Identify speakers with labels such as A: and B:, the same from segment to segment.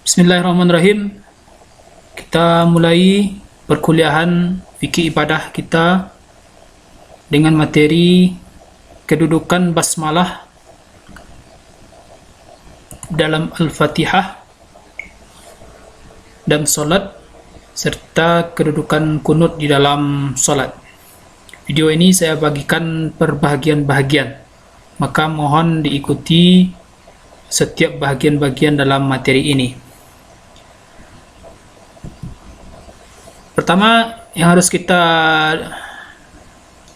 A: Bismillahirrahmanirrahim. Kita mulai perkuliahan fikih ibadah kita dengan materi kedudukan basmalah dalam Al-Fatihah dan solat, serta kedudukan kunut di dalam solat. Video ini saya bagikan per bahagian-bahagian, maka mohon diikuti setiap bahagian-bahagian dalam materi ini. Pertama yang harus kita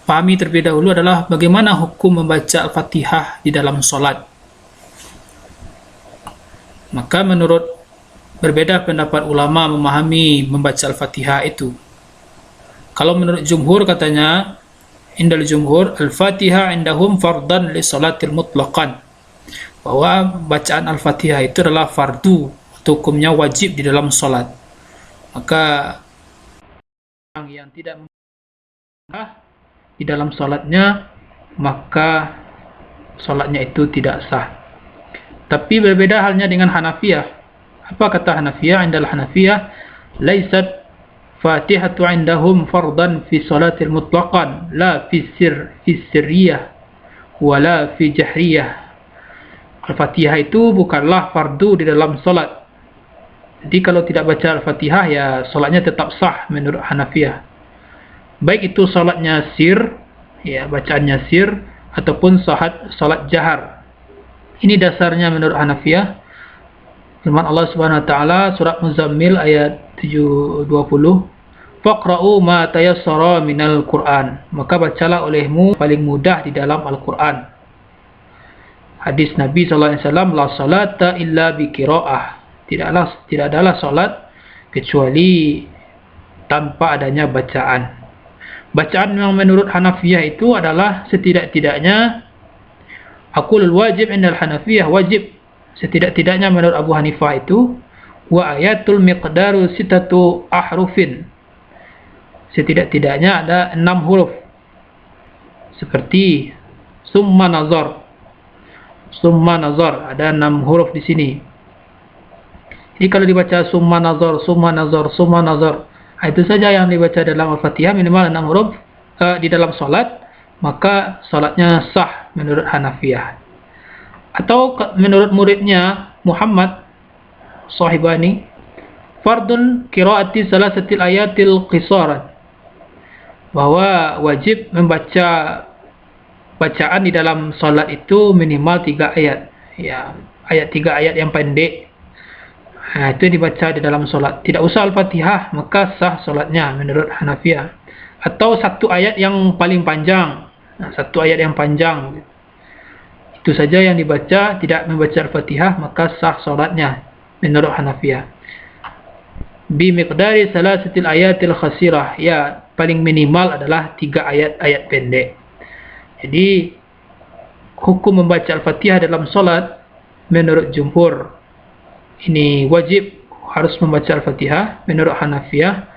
A: pahami terlebih dahulu adalah bagaimana hukum membaca Al-Fatihah di dalam solat. Maka berbeda pendapat ulama memahami membaca Al-Fatihah itu. Kalau menurut jumhur katanya, indal jumhur Al-Fatihah indahum fardan li salatil mutlaqan, bahwa bacaan Al-Fatihah itu adalah fardu, hukumnya wajib di dalam solat. Maka orang yang tidak membaca di dalam solatnya, maka solatnya itu tidak sah. Tapi berbeda halnya dengan Hanafiyah. Apa kata Hanafiyah? Indal Hanafiyah laisat Fatihatu indahum fardan fi salatil mutlaqan, la fi sirriyah wala fi jahriyah. Al-Fatihah itu bukanlah fardu di dalam solat. Jadi kalau tidak baca Al-Fatihah, ya solatnya tetap sah menurut Hanafiyah. Baik itu solatnya sir, ya bacaannya sir, ataupun solat jahar. Ini dasarnya menurut Hanafiyah. Firman Allah Subhanahu wa taala surat Muzammil ayat 20, "Faqra'u ma tayassara minal Qur'an." Maka bacalah olehmu paling mudah di dalam Al-Qur'an. Hadis Nabi sallallahu alaihi wasallam, "La salata illa bi qiraah." Tidak adalah salat kecuali tanpa adanya bacaan. Bacaan yang menurut Hanafiyah itu adalah setidak-tidaknya aqulul wajib indal Hanafiyah, wajib setidak-tidaknya menurut Abu Hanifah itu wa ayatul miqdaru sitatu ahrufin, setidak-tidaknya ada 6 huruf, seperti summa nazar ada 6 huruf di sini. Jadi kalau dibaca summa nazar, itu saja yang dibaca dalam Al-Fatihah, minimal 6 huruf di dalam solat, maka solatnya sah menurut Hanafiyah. Atau menurut muridnya Muhammad Sahibani, fardun qiraati salasatil ayatil qisaran, bahwa wajib membaca bacaan di dalam solat itu minimal 3 ayat, ya 3 ayat yang pendek. Itu dibaca di dalam solat. Tidak usah Al-Fatihah, maka sah solatnya menurut Hanafiyah. Atau 1 ayat yang paling panjang. 1 ayat yang panjang. Itu saja yang dibaca, tidak membaca Al-Fatihah, maka sah solatnya menurut Hanafiyah. Bi miqdari salasatil ayatil khasirah. Ya, paling minimal adalah 3 ayat pendek. Jadi, hukum membaca Al-Fatihah dalam solat menurut jumhur ini wajib, harus membaca Al-Fatihah. Menurut Hanafiyah,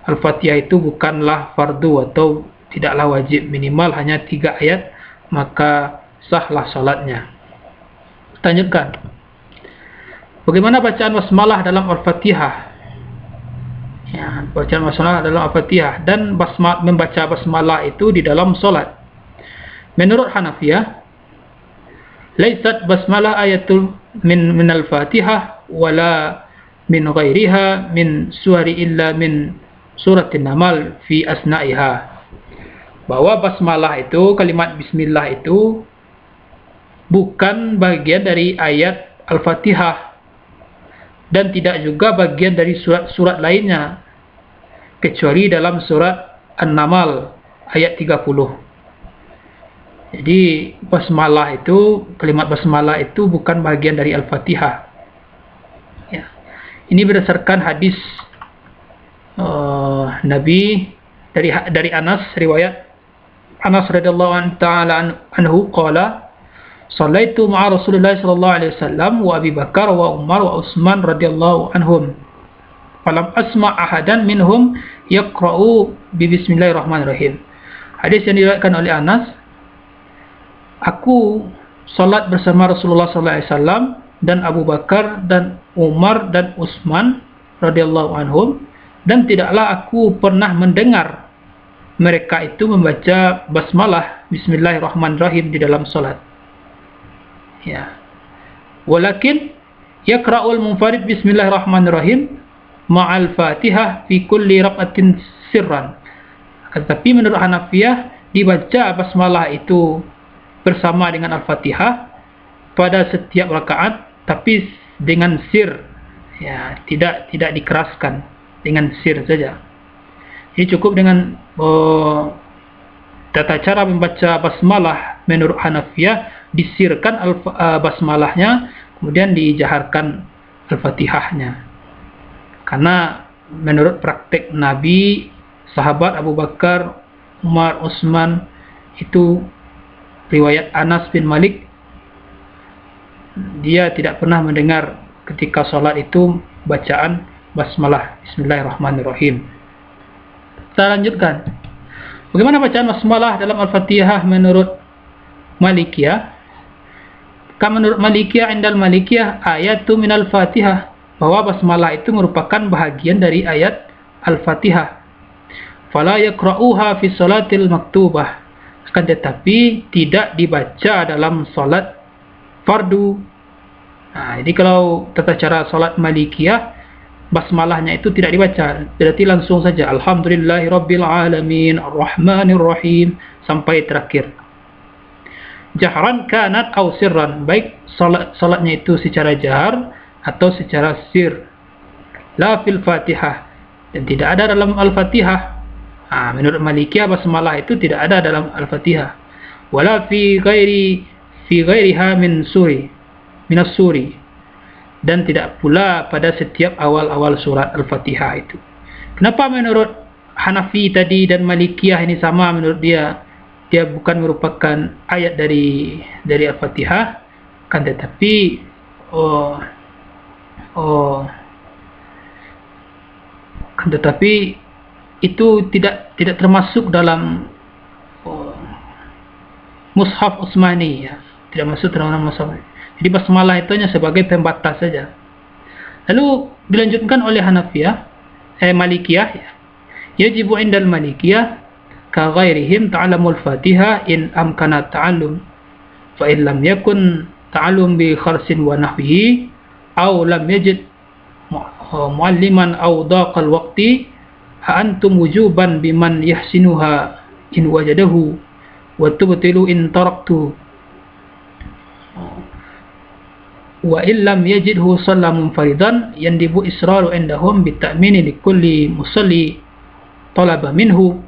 A: Al-Fatihah itu bukanlah fardu atau tidaklah wajib, minimal hanya 3 ayat, maka sahlah salatnya. Tanyakan, bagaimana bacaan basmalah dalam Al-Fatihah? Ya, bacaan basmalah dalam Al-Fatihah dan membaca basmalah itu di dalam salat. Menurut Hanafiyah, laisat basmalah ayatul min al-Fatihah wala min ghairiha min suwari illa min suratin Namal fi asna'iha, bahwa basmalah itu, kalimat bismillah itu bukan bagian dari ayat Al-Fatihah dan tidak juga bagian dari surat-surat lainnya kecuali dalam surat An-Namal ayat 30. Jadi basmalah itu, kalimat basmalah itu bukan bagian dari Al-Fatihah. Ya. Ini berdasarkan hadis Nabi dari Anas, riwayat Anas radhiyallahu ta'ala anhu qala, "Shallaitu ma'a Rasulillah sallallahu alaihi wasallam wa Abi Bakar wa Umar wa Utsman radhiyallahu anhum. Falam asma' ahadan minhum yaqra'u bi bismillahirrahmanirrahim." Hadis yang diriwayatkan oleh Anas, aku salat bersama Rasulullah sallallahu alaihi wasallam dan Abu Bakar dan Umar dan Utsman radhiyallahu anhum, dan tidaklah aku pernah mendengar mereka itu membaca basmalah bismillahirrahmanirrahim di dalam salat. Ya. Walakin yaqra'ul munfarid bismillahirrahmanirrahim ma'al Fatihah fi kulli rak'atin sirran. Tetapi menurut Hanafiyah dibaca basmalah itu bersama dengan Al-Fatihah pada setiap rakaat, tapi dengan sir, ya, tidak dikeraskan, dengan sir saja. Ini cukup dengan tata cara membaca basmalah menurut Hanafiyah, disirkan basmalahnya, kemudian dijaharkan Al-Fatihahnya. Karena menurut praktek Nabi, sahabat Abu Bakar, Umar, Utsman, itu riwayat Anas bin Malik, dia tidak pernah mendengar ketika sholat itu bacaan basmalah bismillahirrahmanirrahim. Kita lanjutkan. Bagaimana bacaan basmalah dalam Al-Fatihah menurut Malikiyah? Menurut Malikiyah, indal Malikiyah ayatu minal Fatihah, bahwa basmalah itu merupakan bahagian dari ayat Al-Fatihah. Fala yaqra'uha fi salatil maktubah, akan tetapi tidak dibaca dalam salat fardu. Nah, jadi kalau tata cara salat Malikiyah, basmalahnya itu tidak dibaca, berarti langsung saja alhamdulillahirabbil alamin arrahmanir rahim sampai terakhir. Jahran kanat aw sirran, baik salatnya itu secara jahar atau secara sir. La fil Fatihah, dan tidak ada dalam Al-Fatihah. Menurut Malikiyah basmalah itu tidak ada dalam Al-Fatihah. Wala fi ghairiha min as-suri, dan tidak pula pada setiap awal-awal surat Al-Fatihah itu. Kenapa menurut Hanafi tadi dan Malikiyah ini sama? Menurut dia bukan merupakan ayat dari Al-Fatihah, kan tetapi itu tidak termasuk dalam Mushaf Utsmani, ya. Tidak masuk dalam Mushaf. Jadi basmalah itu hanya sebagai pembatas saja. Lalu dilanjutkan oleh Malikiyah, ya. Yajibu indal Malikiyah ka ghairihim ta'allamul Fatihah in amkana ta'allum, fa in lam yakun ta'allum bi kharsin wa nahwihi aw lam yajid mualliman aw daqal waqti ha antum wujuban biman yahsinuha in wajadahu wa tubtilu in taraktu wa illam yajidhu shalla munfaridan yandibu israru indahum bitamini likulli musalli talaba minhu.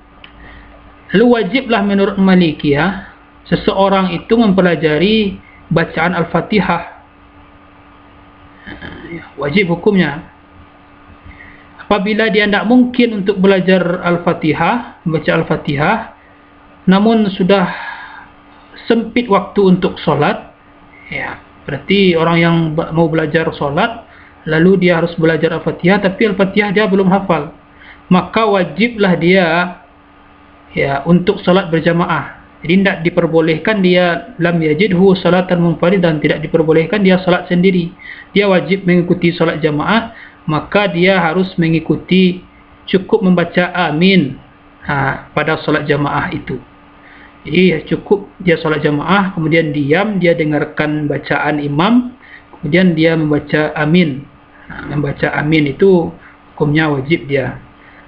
A: Lalu wajiblah menurut Malikiyah seseorang itu mempelajari bacaan Al-Fatihah, wajib hukumnya. Apabila dia tidak mungkin untuk belajar Al-Fatihah, membaca Al-Fatihah, namun sudah sempit waktu untuk sholat, ya, berarti orang yang mau belajar sholat, lalu dia harus belajar Al-Fatihah, tapi Al-Fatihah dia belum hafal, maka wajiblah dia, ya, untuk sholat berjamaah. Jadi tidak diperbolehkan dia lam yajidhu salatan munfaridan, tidak diperbolehkan dia sholat sendiri. Dia wajib mengikuti sholat jamaah, maka dia harus mengikuti, cukup membaca amin pada sholat jamaah itu. Jadi cukup dia sholat jamaah, kemudian diam, dia dengarkan bacaan imam, kemudian dia membaca amin. Membaca amin itu hukumnya wajib dia.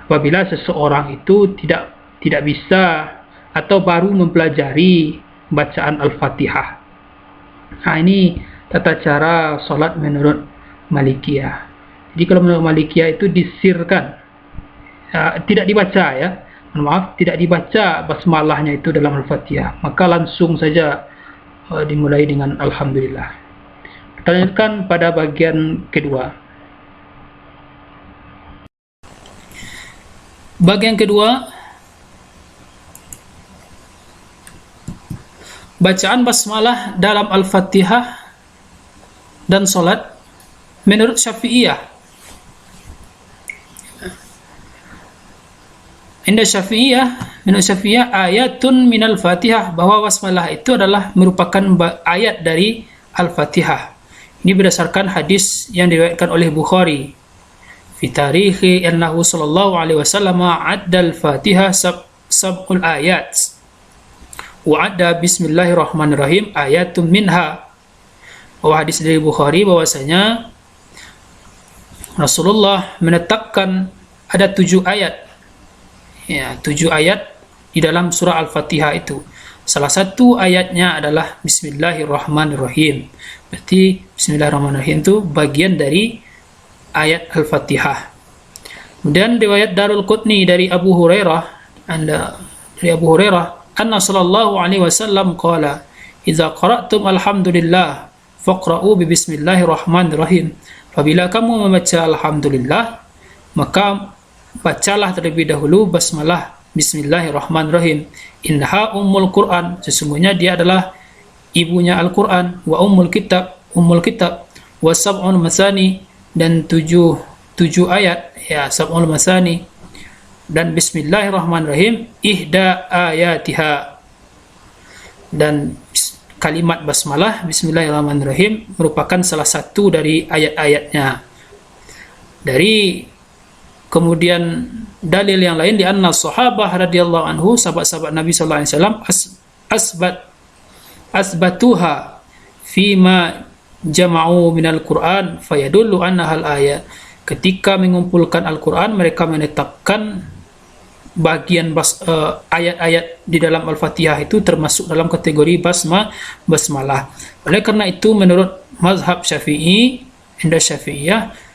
A: Apabila seseorang itu tidak bisa atau baru mempelajari bacaan Al-Fatihah. Ini tata cara sholat menurut Malikiyah. Jadi kalau menurut Malikiyah itu disirkan, tidak dibaca, ya. Maaf, tidak dibaca basmalahnya itu dalam Al-Fatihah, maka langsung saja dimulai dengan Alhamdulillah. Kita lanjutkan pada bagian kedua. Bagian kedua, bacaan basmalah dalam Al-Fatihah dan salat menurut Syafi'iyah. Menurut Syafi'iyah ayatun minal Fatihah, bahwa basmalah itu adalah merupakan ayat dari Al-Fatihah. Ini berdasarkan hadis yang diriwayatkan oleh Bukhari. Fi tarikhi annahu sallallahu alaihi wasallam adda al-Fatihah sab'ul ayat. Wa adda bismillahirrahmanirrahim ayatun minha. Bahwa hadis dari Bukhari bahwasanya Rasulullah menetapkan ada 7 ayat. Ya, 7 ayat di dalam surah Al-Fatihah itu. Salah satu ayatnya adalah Bismillahirrahmanirrahim. Berarti Bismillahirrahmanirrahim itu bagian dari ayat Al-Fatihah. Kemudian riwayat Darul Qutni dari Abu Hurairah, anna sallallahu alaihi wasallam qala, "Idza qara'tum alhamdulillah faqra'u bi bismillahirrahmanirrahim." Apabila kamu membaca alhamdulillah, maka bacalah terlebih dahulu basmalah Bismillahirrahmanirrahim. Innaha ummul Quran, sesungguhnya dia adalah ibunya Al-Quran. Wa ummul kitab wa sab'un masani, dan tujuh ayat, ya, sab'ul masani. Dan Bismillahirrahmanirrahim ihda ayatiha, dan kalimat basmalah Bismillahirrahmanirrahim merupakan salah satu dari ayat-ayatnya. Dari kemudian dalil yang lain, di anna sahabah radhiyallahu anhu, sahabat-sahabat Nabi sallallahu alaihi wasallam asbatuha fima jama'u minal Qur'an fayadullu annaha al-ayat. Ketika mengumpulkan Al-Qur'an, mereka menetapkan bagian ayat-ayat di dalam Al-Fatihah itu termasuk dalam kategori basmalah. Oleh karena itu, menurut mazhab Syafi'i, indah Syafi'iyah,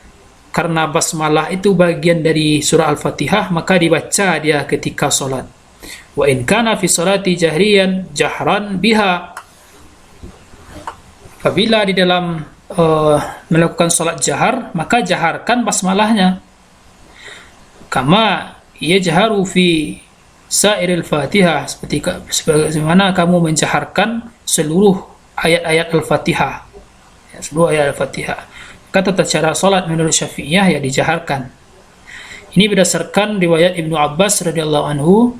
A: karena basmalah itu bagian dari surah Al-Fatihah, maka dibaca dia ketika solat. Wa in kana fi salati jahriyan jahran biha. Apabila di dalam melakukan solat jahar, maka jaharkan basmalahnya. Kama yajharu fi sairil Fatihah, seperti sebagaimana kamu menjaharkan seluruh ayat-ayat Al-Fatihah. Ya, seluruh ayat Al-Fatihah. Kata cara salat menurut Syafi'iyah, ya dijaharkan. Ini berdasarkan riwayat Ibnu Abbas radhiyallahu anhu,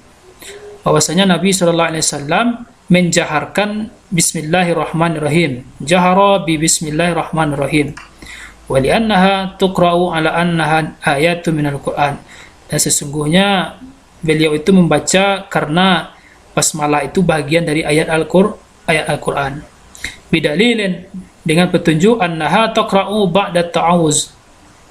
A: bahwasanya Nabi sallallahu alaihi wasallam menjaharkan Bismillahirrahmanirrahim. Jahara bi Bismillahirrahmanirrahim. Wa li'annaha tuqra'u ala annaha ayatun minal Qur'an. Dan sesungguhnya beliau itu membaca karena basmalah itu bagian dari ayat Al-Qur'an. Bidalilin, dengan petunjuk annaha taqra'u ba'da ta'awuz,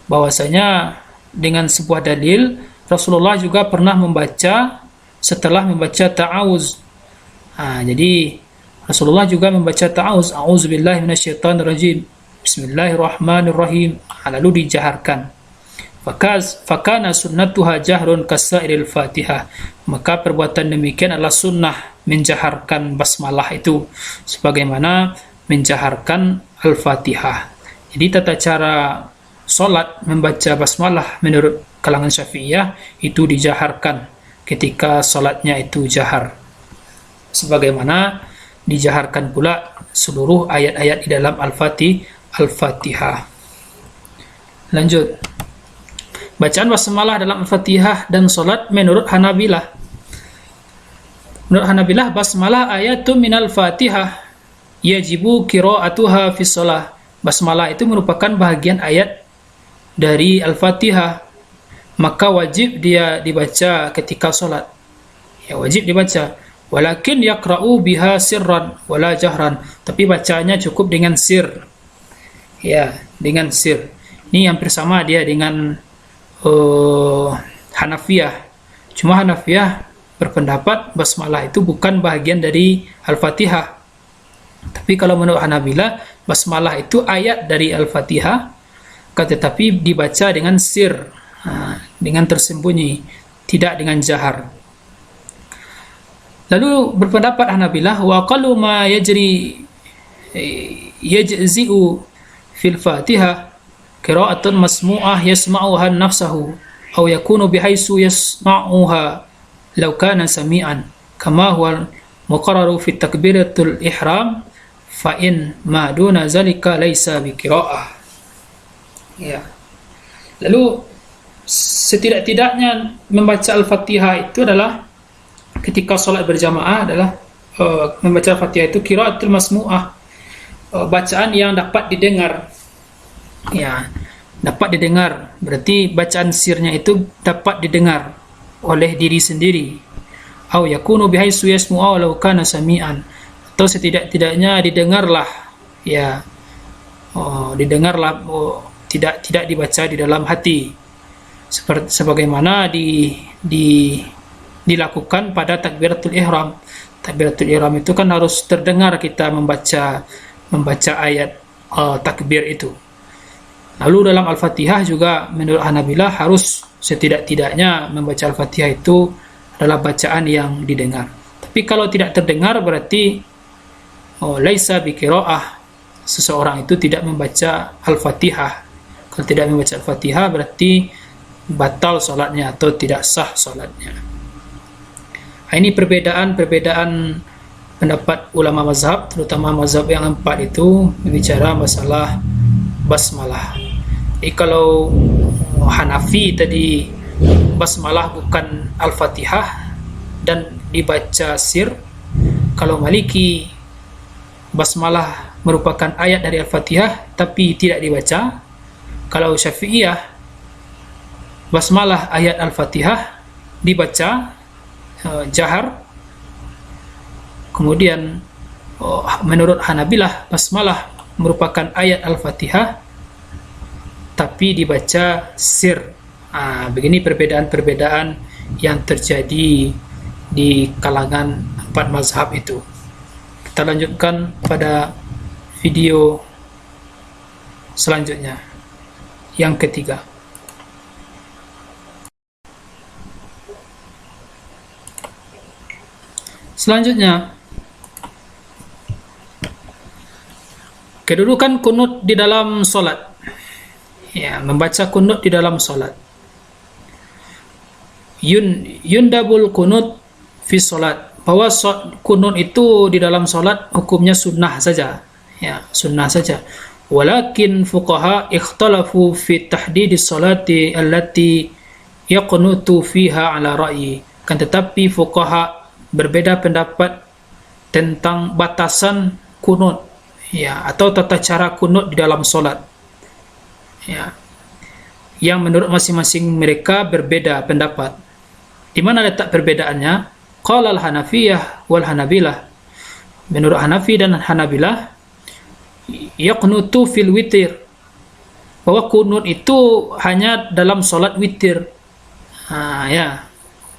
A: bahwasanya dengan sebuah dalil Rasulullah juga pernah membaca setelah membaca ta'awuz. Jadi Rasulullah juga membaca ta'awuz, a'udzubillahi minasyaitonirrajim, bismillahirrahmanirrahim, lalu dijaharkan. Fakana sunnatuha jahrun kasairil Fatihah, maka perbuatan demikian adalah sunnah menjaharkan basmalah itu sebagaimana menjaharkan Al-Fatihah. Jadi tata cara solat membaca basmalah menurut kalangan Syafi'iyah itu dijaharkan ketika solatnya itu jahar, sebagaimana dijaharkan pula seluruh ayat-ayat di dalam Al-Fatihah. Lanjut. Bacaan basmalah dalam Al-Fatihah dan solat menurut Hanabilah. Menurut Hanabilah, basmalah ayatun minal Fatihah yajibu qira'atuha fi shalah. Basmalah itu merupakan bagian ayat dari Al-Fatihah, maka wajib dia dibaca ketika salat. Ya, wajib dibaca. Walakin yaqra'u biha sirran wala jahran. Tapi bacanya cukup dengan sir. Ya, dengan sir. Ini hampir sama dia dengan Hanafiyah. Cuma Hanafiyah berpendapat basmalah itu bukan bagian dari Al-Fatihah. Tapi kalau menurut Hanabilah, basmalah itu ayat dari Al-Fatihah, tetapi dibaca dengan sir, dengan tersembunyi, tidak dengan jahar. Lalu berpendapat Hanabilah, wa aqallu ma yajzi'u fil Fatihah qira'atun masmu'ah yasma'uha nafsahu aw yakunu bihaisu yasma'uha law kana sami'an kama huwa muqarraru fi takbiratul ihram fa in ma duna zalika laisa biqira'ah. Ya. Lalu setidak-tidaknya membaca Al-Fatihah itu adalah ketika salat berjamaah adalah membaca Al-Fatihah itu qiraatul masmu'ah, bacaan yang dapat didengar. Ya, dapat didengar. Berarti bacaan sirnya itu dapat didengar oleh diri sendiri. Au yakunu bihaisu yasmu'u walau kana sami'an. Atau setidak-tidaknya didengarlah, ya. Didengarlah, tidak dibaca di dalam hati. Seperti sebagaimana dilakukan pada takbiratul ihram. Takbiratul ihram itu kan harus terdengar kita membaca ayat takbir itu. Lalu dalam Al-Fatihah juga menurut Hanabilah harus setidak-tidaknya membaca Al-Fatihah itu adalah bacaan yang didengar. Tapi kalau tidak terdengar berarti laisa biqiraah, seseorang itu tidak membaca Al-Fatihah. Kalau tidak membaca Al-Fatihah berarti batal salatnya atau tidak sah salatnya. Ini perbedaan pendapat ulama mazhab, terutama mazhab yang 4 itu berbicara masalah basmalah. Jadi kalau Hanafi tadi basmalah bukan Al-Fatihah dan dibaca sir. Kalau Maliki basmalah merupakan ayat dari Al-Fatihah tapi tidak dibaca. Kalau Syafi'iyah basmalah ayat Al-Fatihah dibaca jahar. Kemudian menurut Hanabilah basmalah merupakan ayat Al-Fatihah tapi dibaca sir. Begini perbedaan-perbedaan yang terjadi di kalangan 4 mazhab itu. Kita lanjutkan pada video selanjutnya, yang ketiga. Selanjutnya, kedudukan kunut di dalam solat. Ya, membaca kunut di dalam solat. Yundabul kunut fi solat. Bahwa kunut itu di dalam solat hukumnya sunnah saja. Ya, sunnah saja. Walakin fuqaha ikhtalafu fi tahdidis salati allati yaqnutu fiha ala ra'yi. Kan tetapi fuqaha berbeda pendapat tentang batasan kunut, ya, atau tata cara kunut di dalam solat, ya, yang menurut masing-masing mereka berbeda pendapat. Di mana letak perbedaannya? Qala al-Hanafiyah wal Hanabilah. Menurut Hanafi dan Hanabilah, yaqnutu fil witir, bahwa kunut itu hanya dalam solat witir. Ya,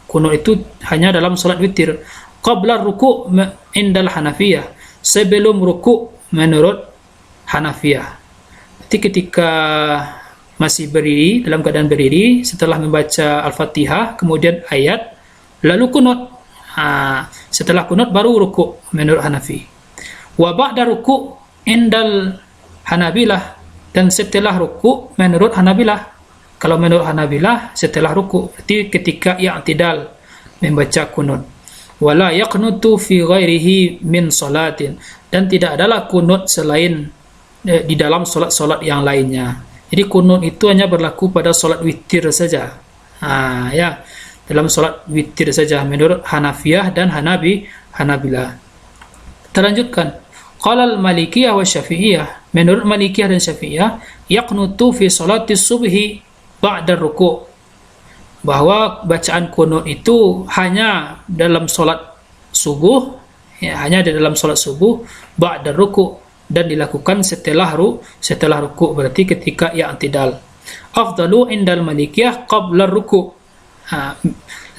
A: kunut itu hanya dalam salat witir. Qabla ruku' indal Hanafiyah, sebelum ruku' menurut Hanafiyah. Jadi ketika masih berdiri, dalam keadaan berdiri, setelah membaca Al-Fatihah, kemudian ayat, lalu kunut. Setelah kunut baru ruku' menurut Hanafi. Wa ba'da ruku' indal Hanabilah, dan setelah ruku' menurut Hanabilah. Kalau menurut Hanabilah setelah ruku' berarti ketika i'tidal membaca kunut. Wala yaqnutu fi ghairihi min salatin, dan tidak adalah kunut selain di dalam solat-solat yang lainnya. Jadi kunut itu hanya berlaku pada solat witir saja. Ya, dalam solat witir saja menurut Hanafiyah dan Hanabilah. Kita lanjutkan. Qala al-Malikiyah wa Syafi'iyah. Menurut Malikiyah dan Syafi'iyah, yaqnutu fi salatis subhi ba'da ruku', bahwa bacaan kunut itu hanya dalam solat subuh, ya, hanya dalam solat subuh ba'da ruku', dan dilakukan setelah ruku', berarti ketika i'tidal. Afdalu indal Malikiyah qabla ruku'.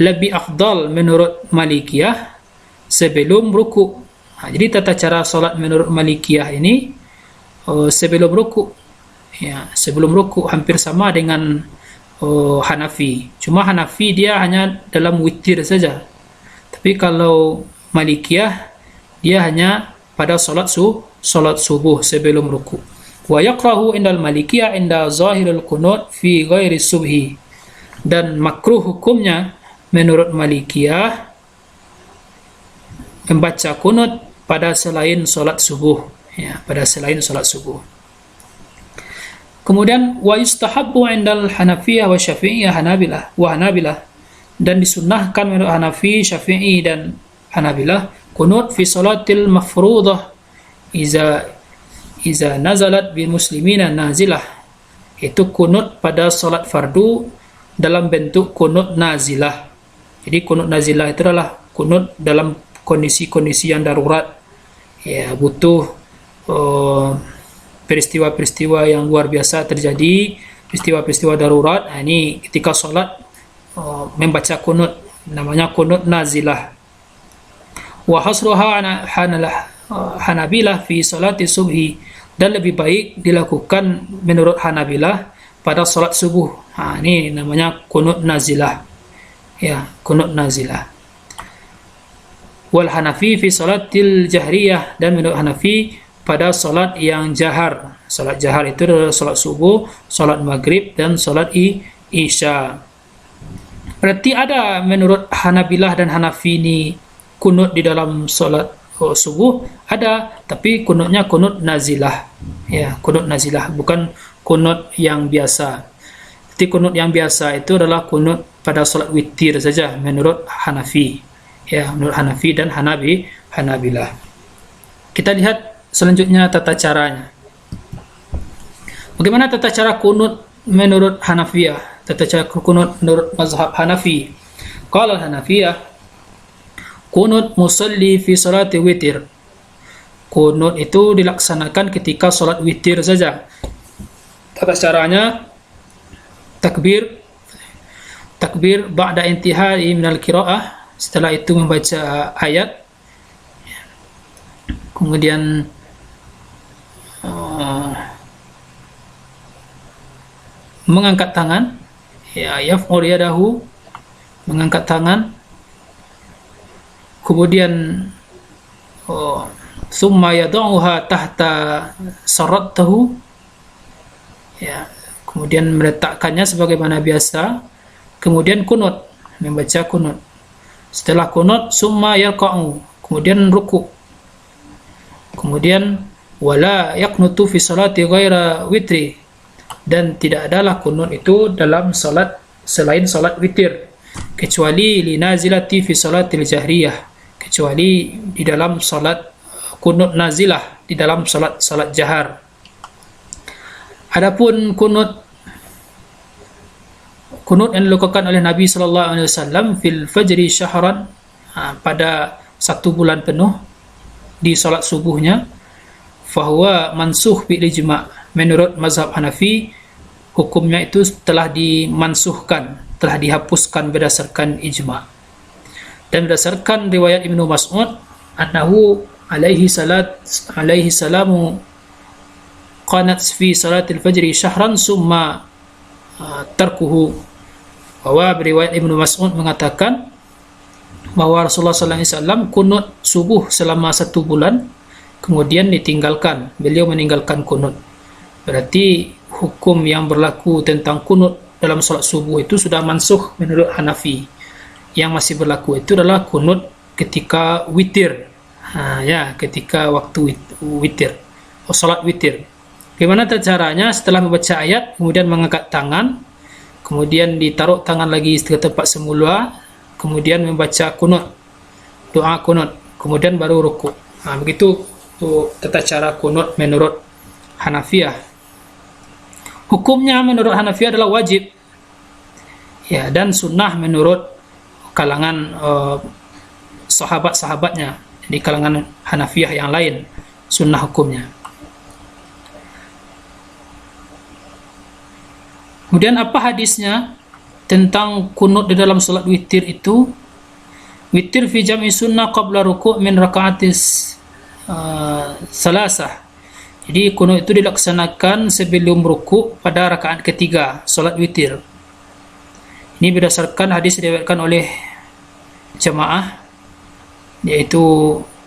A: Lebih afdal menurut Malikiyah sebelum ruku'. Jadi tata cara solat menurut Malikiyah ini sebelum ruku', ya, sebelum ruku' hampir sama dengan Hanafi. Cuma Hanafi dia hanya dalam witir saja. Tapi kalau Malikiyah dia hanya pada salat subuh sebelum ruku'. Wa yakrahu indal Malikiyah inda zahirul qunut fi ghairi subhi. Dan makruh hukumnya menurut Malikiyah membaca kunut pada selain salat subuh, ya, pada selain salat subuh. Kemudian wa yustahabbu indal Hanafiyah wa Syafi'iyah Hanabilah, dan disunnahkan menurut Hanafi, Syafi'i dan Hanabilah kunut fi salatil mafruḍah iza nazalat bil muslimina nazilah, itu kunut pada solat fardu dalam bentuk kunut nazilah. Jadi kunut nazilah itu adalah kunut dalam kondisi-kondisi yang darurat, ya, butuh peristiwa-peristiwa yang luar biasa terjadi, peristiwa-peristiwa darurat. Nah, ini ketika solat membaca kunut, namanya kunut nazilah. Wa hasruha Hanabilah fi salati subhi, dan lebih baik dilakukan menurut Hanabilah pada salat subuh. Ini namanya kunut nazilah. Ya, kunut nazilah. Wal Hanafi fi salatil jahriyah, dan menurut Hanafi pada salat yang jahar. Salat jahar itu adalah salat subuh, salat maghrib, dan salat isya. Berarti ada menurut Hanabilah dan Hanafi ini kunut di dalam salat subuh, ada, tapi kunutnya kunut nazilah. Ya, kunut nazilah, bukan kunut yang biasa. Jadi kunut yang biasa itu adalah kunut pada salat witir saja menurut Hanafi. Ya, menurut Hanafi dan Hanabilah. Kita lihat selanjutnya tata caranya. Bagaimana tata cara kunut menurut Hanafiyah? Tata cara kunut menurut mazhab Hanafi. Qala Hanafiyah, kunut musalli fi salati witir. Kunut itu dilaksanakan ketika salat witir saja. Tata caranya takbir ba'da intihai minal qiraah, setelah itu membaca ayat, kemudian mengangkat tangan, ya, yaf'ur yadahu, mengangkat tangan, kemudian summa yad'uha tahta saratahu, ya, kemudian meletakkannya sebagaimana biasa, kemudian kunut, membaca kunut. Setelah kunut, summa yarka'u, kemudian ruku', kemudian wala yaqnutu fi salati ghaira witri, dan tidak adalah kunut itu dalam salat selain salat witir, kecuali linazilati fi salatil jahriyah, kecuali di dalam salat kunut nazilah, di dalam salat jahar. Adapun kunut yang dilakukan oleh Nabi sallallahu alaihi wasallam fil fajri syahran, pada 1 bulan penuh di salat subuhnya, fahuwa mansukh bil ijma'. Menurut mazhab Hanafi, hukumnya itu telah dimansuhkan, telah dihapuskan berdasarkan ijma'. Dan berdasarkan riwayat Ibnu Mas'ud, annahu alaihi salamu qanat fi salatil fajri syahran summa tarkuhu. Bahwa riwayat Ibnu Mas'ud mengatakan bahwa Rasulullah sallallahu alaihi wasallam kunut subuh selama 1 bulan, kemudian ditinggalkan, beliau meninggalkan kunut. Berarti hukum yang berlaku tentang kunut dalam salat subuh itu sudah mansukh menurut Hanafi. Yang masih berlaku itu adalah kunut ketika witir, ya, ketika waktu witir, salat witir. Bagaimana caranya? Setelah membaca ayat, kemudian mengangkat tangan, kemudian ditaruh tangan lagi ke tempat semula, kemudian membaca kunut, doa kunut, kemudian baru ruku'. Begitu tata cara kunut menurut Hanafiyah. Hukumnya menurut Hanafiyah adalah wajib, ya, dan sunnah menurut kalangan sahabat-sahabatnya. Di kalangan Hanafiyah yang lain, sunnah hukumnya. Kemudian apa hadisnya tentang kunut di dalam salat witir itu? Witir fi jam'i sunnah qabla ruku' min raka'atis salasah. Jadi kunut itu dilaksanakan sebelum ruku' pada rakaat ketiga salat witir. Ini berdasarkan hadis diriwayatkan oleh jamaah, yaitu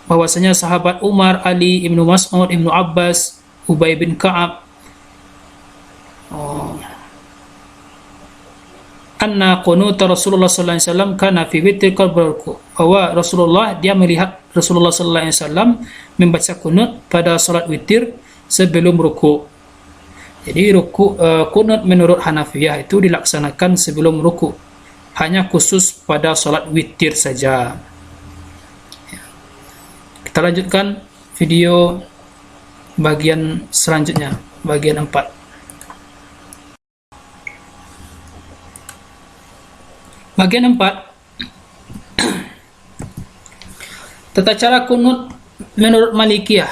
A: bahwasanya sahabat Umar, Ali, Ibnu Mas'ud, Ibnu Abbas, Ubay bin Ka'ab, anna qunut Rasulullah sallallahu alaihi wasallam kana fi witr qabla ruku', bahwa Rasulullah, dia melihat Rasulullah sallallahu alaihi wasallam membaca kunut pada salat witir sebelum ruku'. Jadi kunut menurut Hanafiyah itu dilaksanakan sebelum ruku', hanya khusus pada salat witir saja. Kita lanjutkan video bagian selanjutnya, bagian 4. Bagian 4, tata cara kunut menurut Malikiyah.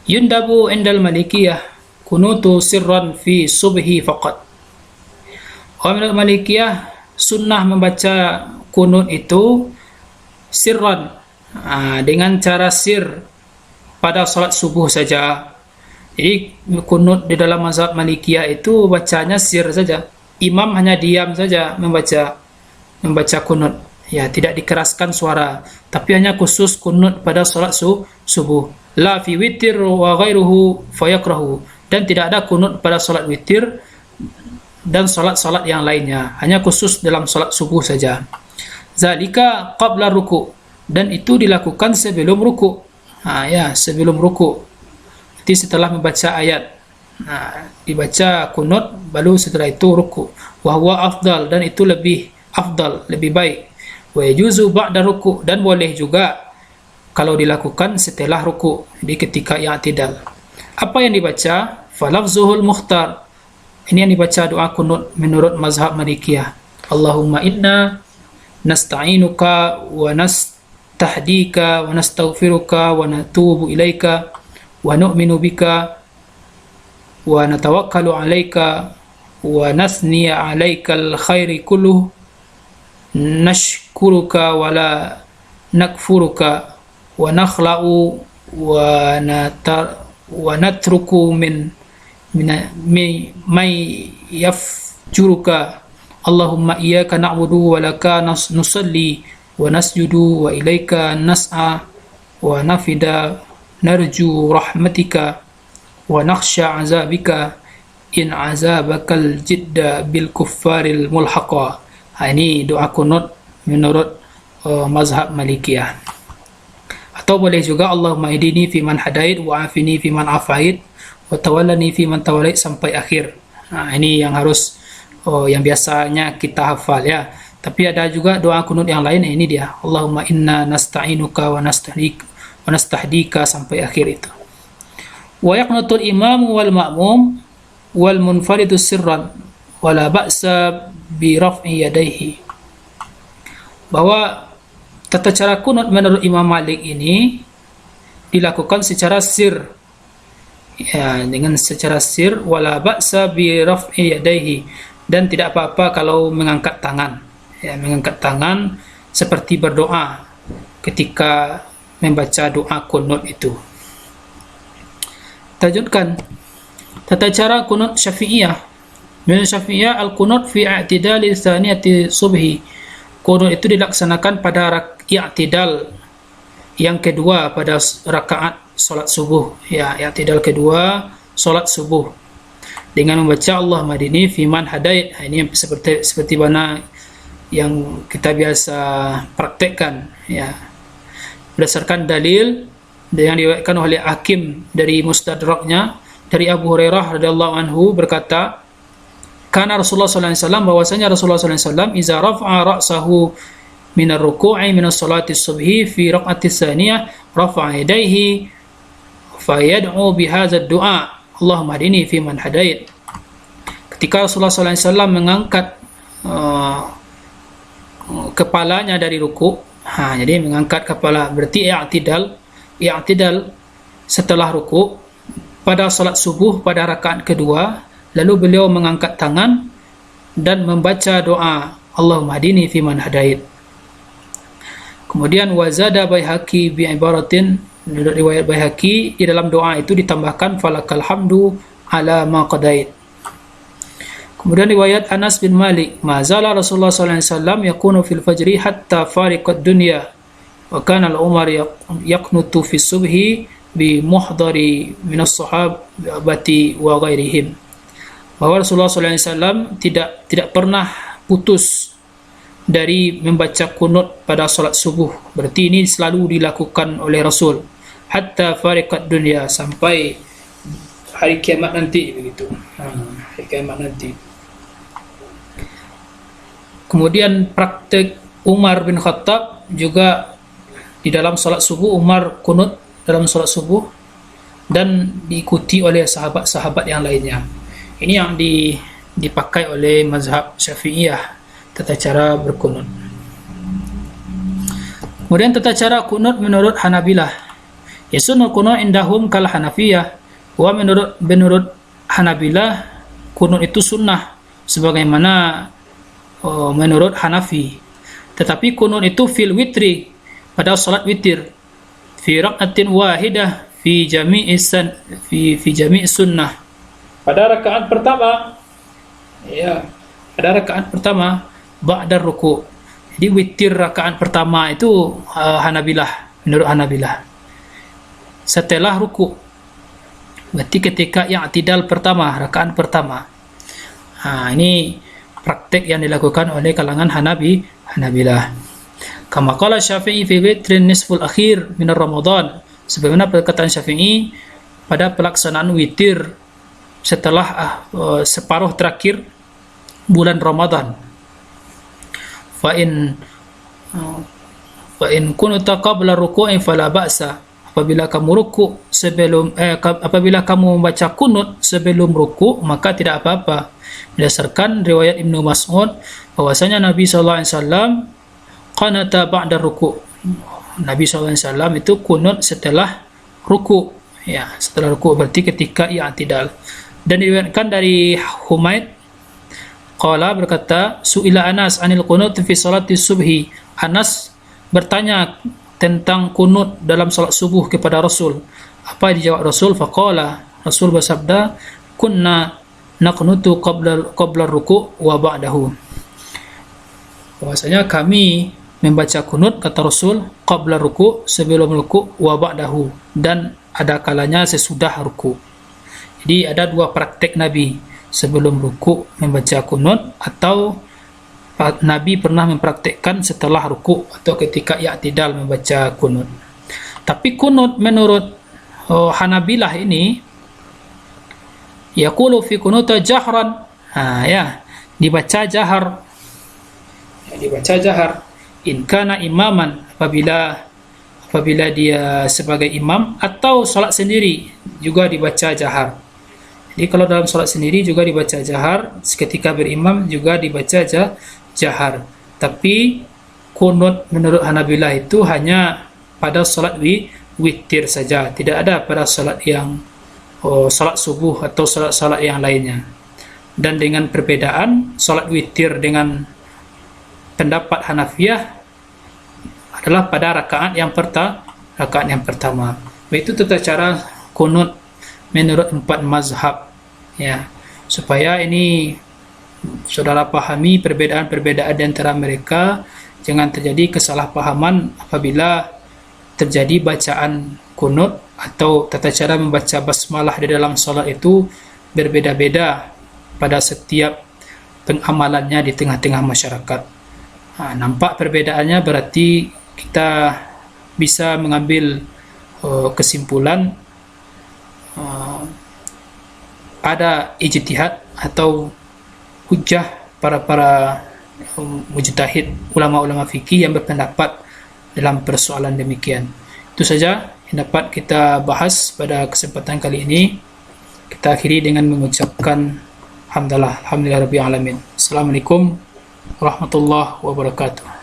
A: Yundabu indal Malikiyah kunutu sirran fi subhi faqat. Menurut Malikiyah, sunnah membaca kunut itu sirran, dengan cara sir pada salat subuh saja. Jadi kunut di dalam mazhab Malikiyah itu bacanya sir saja. Imam hanya diam saja membaca kunut. Ya, tidak dikeraskan suara, tapi hanya khusus kunut pada salat subuh. La fi witir wa ghairuhu fayakrahu. Dan tidak ada kunut pada salat witir dan salat-salat yang lainnya, hanya khusus dalam salat subuh saja. Zalika qabla ruku', dan itu dilakukan sebelum ruku'. Sebelum ruku'. Jadi setelah membaca ayat, dibaca kunut, baru setelah itu ruku'. Wa huwa afdal, dan itu lebih afdal, lebih baik. Wa yajuzu ba'da ruku', dan boleh juga kalau dilakukan setelah ruku', di ketika i'tidal. Apa yang dibaca? Falafzuhul mukhtar. Ini yang dibaca doa kunut menurut mazhab Malikiyah. Allahumma inna nasta'inuka wa nastahdika wa nastaghfiruka wa natubu ilaika wa nu'minu bika wa natawakkalu alaika wa nasni alaikal khairi kulluh nashkuruka wa la nakfuruka wa nakhla'u wa natruku min may yafjuruka. Allahumma iyyaka na'budu wa laka nusalli wa nasjudu wa ilaika nas'a wa nafida narju rahmatika wa nakhsha azabika in azabakal jidda bil kuffaril mulhaqa. Ini doa kunut menurut mazhab Malikiyah. Atau boleh juga Allahumma idini fi man hadait wa afini fi man afait wa tawallani fi man tawallait sampai akhir. Ini yang harus yang biasanya kita hafal ya. Tapi ada juga doa kunut yang lain, ini dia. Allahumma inna nasta'inuka wa nastahdika sampai akhir itu. Wa yaqnutul imam wal ma'mum wal munfaridu sirran wala ba'sa bi raf'i yadayhi. Bahwa tata cara kunut menurut Imam Malik ini dilakukan secara sir, ya, dengan secara sir, wala ba'sa bi raf'i yadayhi, dan tidak apa-apa kalau mengangkat tangan, ya, mengangkat tangan seperti berdoa ketika membaca doa kunut itu. Lanjutkan tata cara kunut Syafi'iyah. Menurut Syafi'iyah, al-kunut fi i'tidali tsaniyati subhi. Kunut itu dilaksanakan pada i'tidal yang kedua pada rakaat salat subuh, ya, i'tidal kedua salat subuh, dengan membaca Allah madini fi man hadait. Ini seperti mana yang kita biasa praktekkan, ya, berdasarkan dalil yang diriwayatkan oleh Hakim dari Mustadraknya dari Abu Hurairah radhiyallahu anhu berkata, karena Rasulullah SAW, bahwasanya Rasulullah SAW iza rafa'a ra'sahu minar ruku'i minas salati subhi fi raq'ati tsaniyah rafa'a yadayhi fayad'u bihadzal du'a Allahumma hadini fi man hadait. Ketika Rasulullah SAW mengangkat kepalanya dari ruku', jadi mengangkat kepala berarti i'tidal setelah ruku' pada salat subuh pada rakaat kedua. Lalu beliau mengangkat tangan dan membaca doa Allahumma hadini fi man hadait. Kemudian wazada Baihaqi bi ibaratin, riwayat Baihaqi di dalam doa itu ditambahkan falakal hamdu ala ma qadait. Kemudian riwayat Anas bin Malik, mazala Rasulullah sallallahu alaihi wasallam yakunu fil fajri hatta fariqad dunya wa kana al-umar yaqnutu fi subhi bi muhdari min as-sahabati wa ghairihim. Bahwa Rasulullah SAW tidak pernah putus dari membaca kunut pada salat subuh. Berarti ini selalu dilakukan oleh Rasul hatta fariqat dunya, sampai hari kiamat nanti, begitu. Hari kiamat nanti. Kemudian praktek Umar bin Khattab juga di dalam salat subuh. Umar kunut dalam salat subuh
B: dan diikuti oleh sahabat-sahabat yang lainnya. Ini yang dipakai oleh mazhab Syafi'iyah, tata cara berkunut. Kemudian tata cara kunut menurut Hanabilah. Yasunul kunut indahum kal Hanafiyah, wa menurut Hanabilah kunut itu sunnah sebagaimana menurut Hanafi. Tetapi kunut itu fil witri, pada salat witir, fi rak'atin wahidah fi jami'i sunnah, pada rakaat pertama, ya, pada rakaat pertama ba'da ruku'. Jadi witir rakaat pertama itu menurut Hanabilah setelah ruku'. Berarti ketika i'tidal pertama, rakaat pertama. Ini praktek yang dilakukan oleh kalangan Hanabilah. Kama qala Syafi'i fi witrin nisful akhir min Ramadan, sebagaimana perkataan Syafi'i pada pelaksanaan witir setelah separuh terakhir bulan Ramadan. Fa in kunta qabla ruku'in fala ba'sa, apabila kamu ruku' apabila kamu membaca kunut sebelum ruku', maka tidak apa-apa. Berdasarkan riwayat Ibnu Mas'ud bahwasanya Nabi sallallahu alaihi wasallam qanata ba'da ruku'. Nabi sallallahu alaihi wasallam itu kunut setelah ruku'. Ya, setelah ruku' berarti ketika i'tidal. Dan diriwayatkan dari Humaid qala, berkata, su'ila Anas anil qunut fi salati subhi. Anas bertanya tentang kunut dalam salat subuh kepada Rasul. Apa yang dijawab Rasul? Faqala, Rasul bersabda, kunna naqnutu qabla ruku' wa ba'dahu. Bahwasanya kami membaca kunut, kata Rasul, qabla ruku', sebelum ruku', wa ba'dahu, dan ada kalanya sesudah ruku'. Jadi ada dua praktek Nabi, sebelum ruku' membaca kunut, atau Nabi pernah mempraktekkan setelah ruku' atau ketika i'tidal membaca kunut. Tapi kunut menurut Hanabilah ini yaqulu fi kunuta jahran. Dibaca jahar. Dibaca jahar. In kana imaman, apabila dia sebagai imam, atau salat sendiri juga dibaca jahar. Jadi kalau dalam salat sendiri juga dibaca jahar, ketika berimam juga dibaca jahar. Tapi kunut menurut Hanabilah itu hanya pada salat witir saja, tidak ada pada salat yang salat subuh atau salat yang lainnya. Dan dengan perbedaan, salat witir dengan pendapat Hanafiyah adalah pada rakaat yang pertama. Itu tata cara kunut menurut 4 mazhab, ya, supaya ini saudara pahami perbedaan-perbedaan di antara mereka, jangan terjadi kesalahpahaman apabila terjadi bacaan kunut atau tata cara membaca basmalah di dalam salat itu berbeda-beda pada setiap pengamalannya di tengah-tengah masyarakat. Nampak perbedaannya, berarti kita bisa mengambil kesimpulan ada ijtihad atau hujjah para mujtahid, ulama-ulama fikih yang berpendapat dalam persoalan demikian. Itu saja yang dapat kita bahas pada kesempatan kali ini. Kita akhiri dengan mengucapkan alhamdulillahirabbil alamin. Assalamualaikum warahmatullahi wabarakatuh.